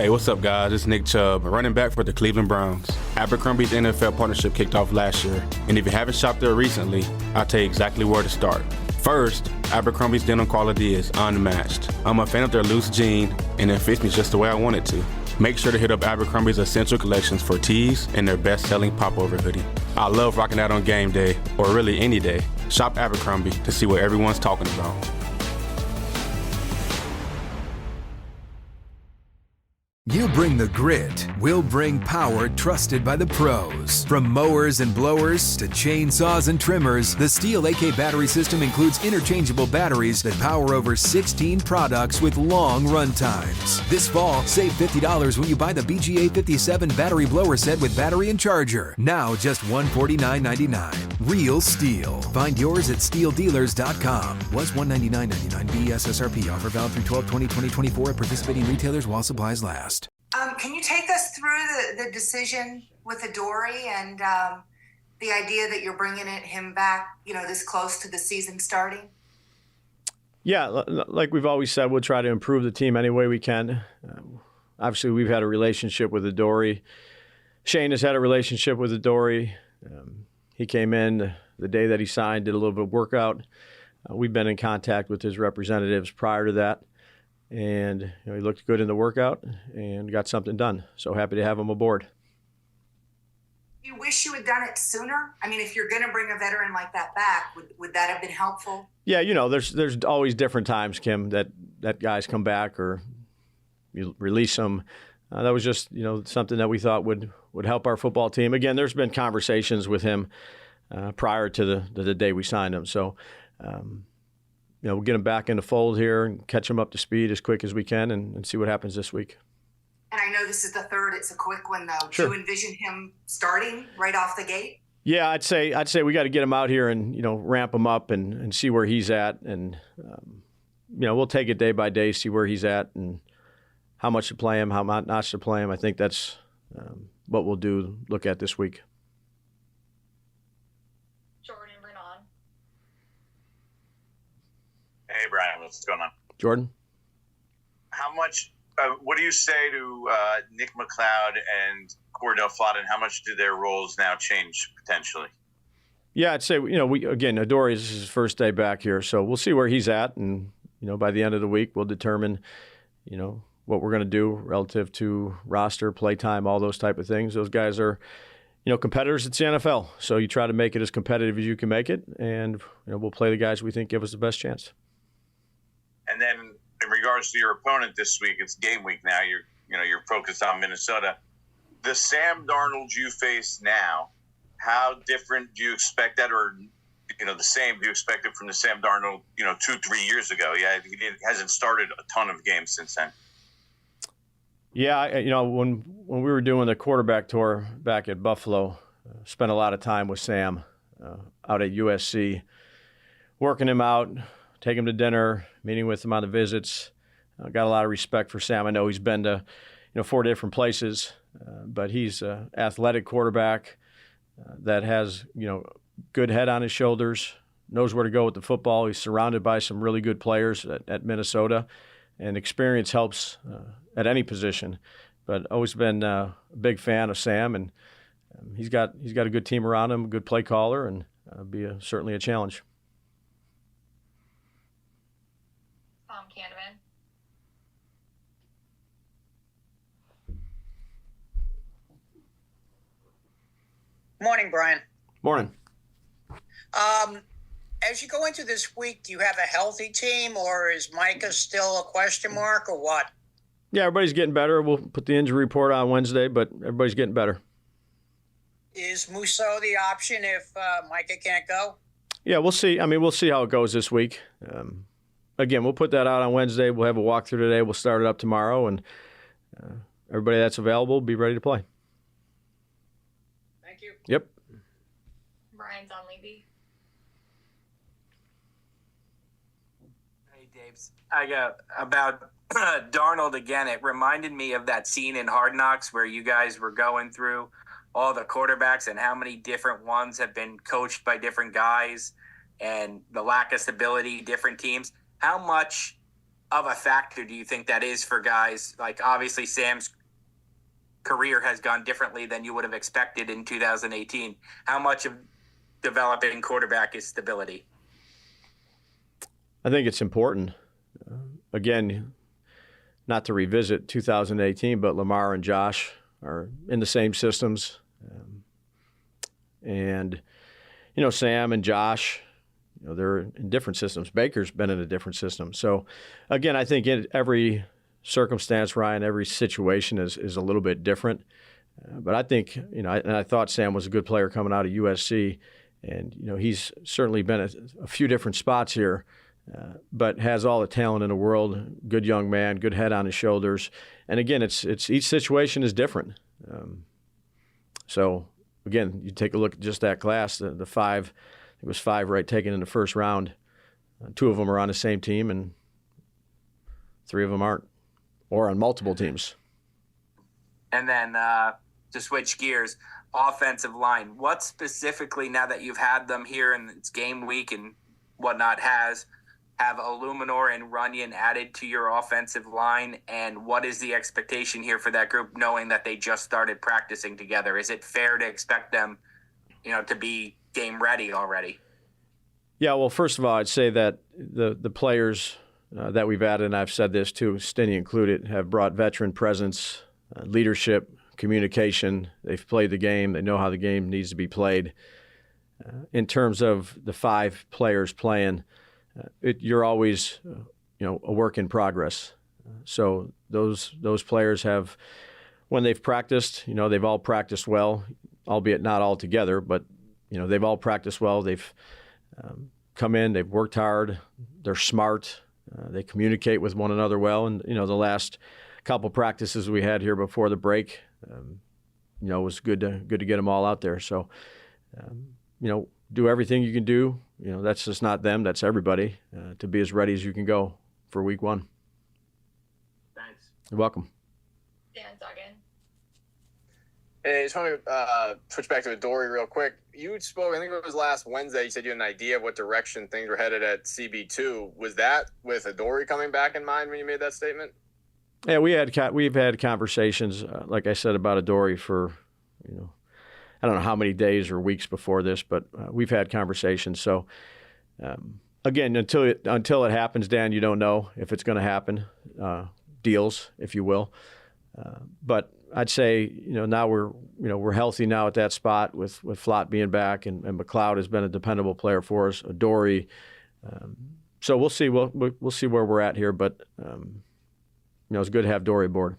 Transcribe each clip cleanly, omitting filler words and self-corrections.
Hey, what's up, guys? It's Nick Chubb, running back for the Cleveland Browns. Abercrombie's NFL partnership kicked off last year, and if you haven't shopped there recently, I'll tell you exactly where to start. First, Abercrombie's denim quality is unmatched. I'm a fan of their loose jean, and it fits me just the way I want it to. Make sure to hit up Abercrombie's Essential Collections for tees and their best-selling popover hoodie. I love rocking out on game day, or really any day. Shop Abercrombie to see what everyone's talking about. You bring the grit, we'll bring power trusted by the pros. From mowers and blowers to chainsaws and trimmers, the Steel AK battery system includes interchangeable batteries that power over 16 products with long run times. This fall, save $50 when you buy the BGA 57 battery blower set with battery and charger. Now just $149.99. Real STIHL. Find yours at STIHLdealers.com. Was $199.99 BSSRP. Offer valid through 12/20/2024 at participating retailers while supplies last. Can you take us through the decision with Adoree and the idea that you're bringing him back, this close to the season starting? Yeah, like we've always said, we'll try to improve the team any way we can. Obviously, we've had a relationship with Adoree. Shane has had a relationship with Adoree. He came in the day that he signed, did a little bit of workout. We've been in contact with his representatives prior to that. And he looked good in the workout and got something done. So happy to have him aboard. You wish you had done it sooner? I mean, if you're going to bring a veteran like that back, would that have been helpful? Yeah, there's always different times, Kim, that guys come back or you release them. That was just, something that we thought would help our football team. Again, there's been conversations with him prior to the day we signed him. So, we'll get him back in the fold here and catch him up to speed as quick as we can and see what happens this week. And I know this is the third. It's a quick one, though. Sure. Do you envision him starting right off the gate? Yeah, I'd say we got to get him out here and, ramp him up and see where he's at. And, we'll take it day by day, see where he's at and how much to play him, how not to play him. I think that's what we'll look at this week. Hey, Brian, what's going on? Jordan? How much, what do you say to Nick McLeod and Cordell Flodden? How much do their roles now change potentially? Yeah, I'd say, Adoree is his first day back here, so we'll see where he's at. And, by the end of the week, we'll determine, what we're going to do relative to roster, play time, all those type of things. Those guys are, competitors. It's the NFL. So you try to make it as competitive as you can make it. And, we'll play the guys we think give us the best chance. And then in regards to your opponent this week, it's game week now. You're focused on Minnesota. The Sam Darnold you face now, how different do you expect that, or the same do you expect it from the Sam Darnold 2-3 years ago? Yeah, he hasn't started a ton of games since then. Yeah, when we were doing the quarterback tour back at Buffalo, spent a lot of time with Sam out at USC, working him out, taking him to dinner, meeting with him on the visits. Got a lot of respect for Sam. I know he's been to 4 different places, but he's an athletic quarterback that has good head on his shoulders, knows where to go with the football. He's surrounded by some really good players at Minnesota, and experience helps at any position. But always been a big fan of Sam, and he's got a good team around him, a good play caller, and certainly a challenge. Canavan. Morning, Brian. Morning. As you go into this week, do you have a healthy team, or is Micah still a question mark, or what? Yeah, everybody's getting better. We'll put the injury report on Wednesday, but everybody's getting better. Is Musso the option if Micah can't go? Yeah, we'll see. We'll see how it goes this week. Again, we'll put that out on Wednesday. We'll have a walkthrough today. We'll start it up tomorrow, and everybody that's available will be ready to play. Thank you. Yep. Brian's on Levy. Hey, Daves. I got about Darnold again. It reminded me of that scene in Hard Knocks where you guys were going through all the quarterbacks and how many different ones have been coached by different guys and the lack of stability, different teams. How much of a factor do you think that is for guys? Like, obviously, Sam's career has gone differently than you would have expected in 2018. How much of developing quarterback is stability? I think it's important. Again, not to revisit 2018, but Lamar and Josh are in the same systems. And, Sam and Josh, they're in different systems. Baker's been in a different system. So, again, I think in every circumstance, Ryan, every situation is a little bit different. But I think, I thought Sam was a good player coming out of USC. And, he's certainly been at a few different spots here. But has all the talent in the world, good young man, good head on his shoulders. And again, it's each situation is different. So again, you take a look at just that class, the five, I think it was 5 right taken in the first round. 2 of them are on the same team and 3 of them aren't, or on multiple teams. And then to switch gears, offensive line. What specifically, now that you've had them here and it's game week and whatnot, have Illuminor and Runyon added to your offensive line, and what is the expectation here for that group, knowing that they just started practicing together? Is it fair to expect them, to be game ready already? Yeah, well, first of all, I'd say that the players that we've added, and I've said this too, Stinney included, have brought veteran presence, leadership, communication. They've played the game. They know how the game needs to be played. In terms of the 5 players playing, you're always, a work in progress. So those players have, when they've practiced, they've all practiced well, albeit not all together, but, they've all practiced well. They've come in, they've worked hard, they're smart, they communicate with one another well. And, the last couple practices we had here before the break, it was good to get them all out there. So, do everything you can do. That's just not them, that's everybody, to be as ready as you can go for week 1. Thanks. You're welcome. Dan Duggan. Hey, I just want to switch back to Adoree real quick. You spoke, I think it was last Wednesday, you said you had an idea of what direction things were headed at CB2. Was that with Adoree coming back in mind when you made that statement? Yeah, we've had conversations, like I said, about Adoree for, I don't know how many days or weeks before this, but we've had conversations. So, again, until it happens, Dan, you don't know if it's going to happen. Deals, if you will. But I'd say, now we're healthy now at that spot with Flott being back, and McLeod has been a dependable player for us. Adoree. So we'll see. We'll see where we're at here, but it's good to have Adoree aboard.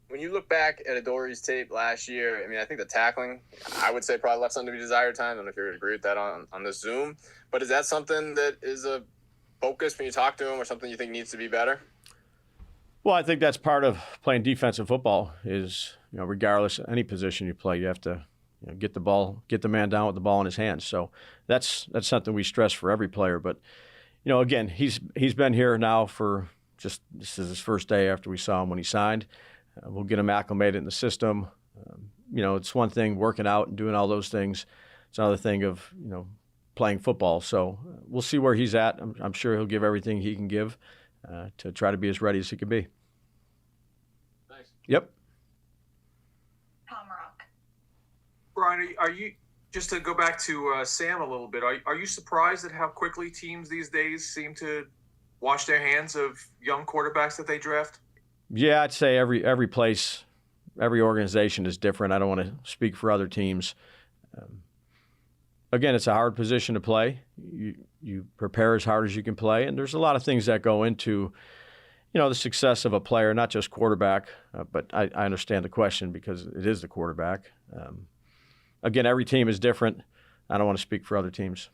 When you look back at Adoree's tape last year, I think the tackling, I would say probably left something to be desired time. I don't know if you would agree with that on the Zoom. But is that something that is a focus when you talk to him, or something you think needs to be better? Well, I think that's part of playing defensive football is, regardless of any position you play, you have to get the man down with the ball in his hands. So that's something we stress for every player. But, again, he's been here now for this is his first day after we saw him when he signed. We'll get him acclimated in the system. It's one thing working out and doing all those things. It's another thing of, playing football. So we'll see where he's at. I'm sure he'll give everything he can give to try to be as ready as he can be. Thanks. Yep. Tom Rock. Brian, are you, just to go back to Sam a little bit, are you surprised at how quickly teams these days seem to wash their hands of young quarterbacks that they draft? Yeah, I'd say every place, every organization is different. I don't want to speak for other teams. Again, it's a hard position to play. You prepare as hard as you can play, and there's a lot of things that go into, the success of a player, not just quarterback. But I understand the question because it is the quarterback. Again, every team is different. I don't want to speak for other teams.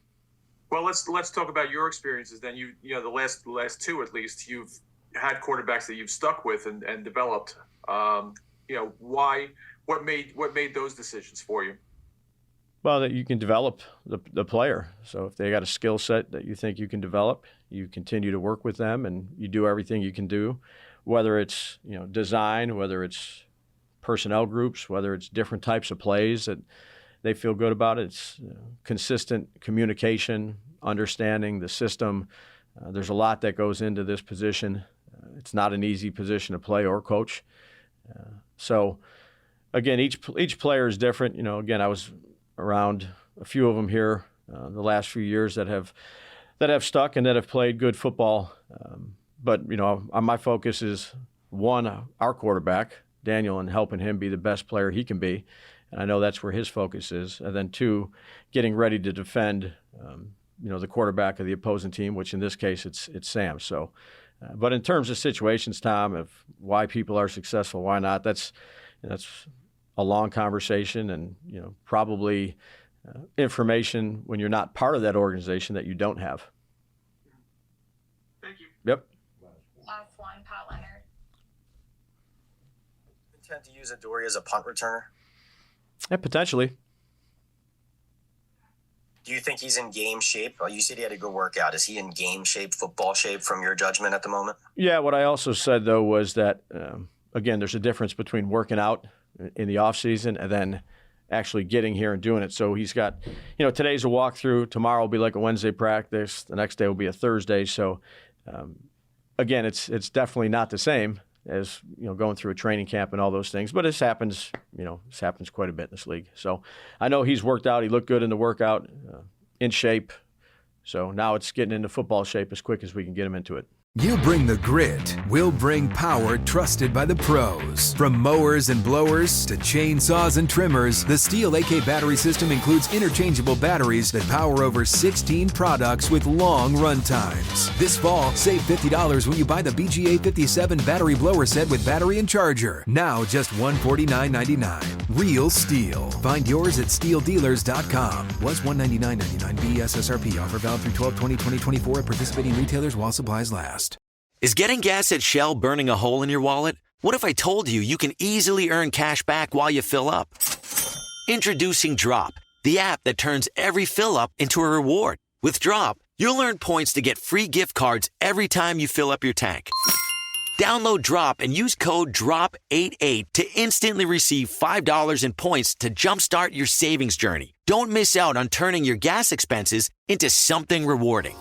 Well, let's talk about your experiences then. The last 2 at least, you've had quarterbacks that you've stuck with and developed. Why? What made those decisions for you? Well, that you can develop the player. So if they got a skill set that you think you can develop, you continue to work with them and you do everything you can do, whether it's design, whether it's personnel groups, whether it's different types of plays that they feel good about. It's consistent communication, understanding the system, There's a lot that goes into this position. It's not an easy position to play or coach. So, again, each player is different. Again, I was around a few of them here the last few years that have stuck and that have played good football. But my focus is, one, our quarterback, Daniel, and helping him be the best player he can be. And I know that's where his focus is. And then, two, getting ready to defend, the quarterback of the opposing team, which in this case it's Sam. So, but in terms of situations, Tom, of why people are successful, why not, that's a long conversation, and probably information when you're not part of that organization that you don't have. Thank you. Yep. Last one, Pat Leonard. Intend to use Adoree as a punt returner? Yeah, potentially. Do you think he's in game shape? You said he had a good workout. Is he in game shape, football shape, from your judgment at the moment? Yeah, what I also said, though, was that, again, there's a difference between working out in the off season and then actually getting here and doing it. So he's got, today's a walkthrough. Tomorrow will be like a Wednesday practice. The next day will be a Thursday. So, again, it's definitely not the same as, going through a training camp and all those things. But this happens quite a bit in this league. So I know he's worked out. He looked good in the workout, in shape. So now it's getting into football shape as quick as we can get him into it. You bring the grit, we'll bring power trusted by the pros. From mowers and blowers to chainsaws and trimmers, the Steel AK battery system includes interchangeable batteries that power over 16 products with long run times. This fall, save $50 when you buy the BGA 57 battery blower set with battery and charger. Now just $149.99. Real STIHL. Find yours at STIHLdealers.com. Was $199.99 BSSRP. Offer valid through 12/20/2024 at participating retailers while supplies last. Is getting gas at Shell burning a hole in your wallet? What if I told you you can easily earn cash back while you fill up? Introducing Drop, the app that turns every fill up into a reward. With Drop, you'll earn points to get free gift cards every time you fill up your tank. Download Drop and use code DROP88 to instantly receive $5 in points to jumpstart your savings journey. Don't miss out on turning your gas expenses into something rewarding.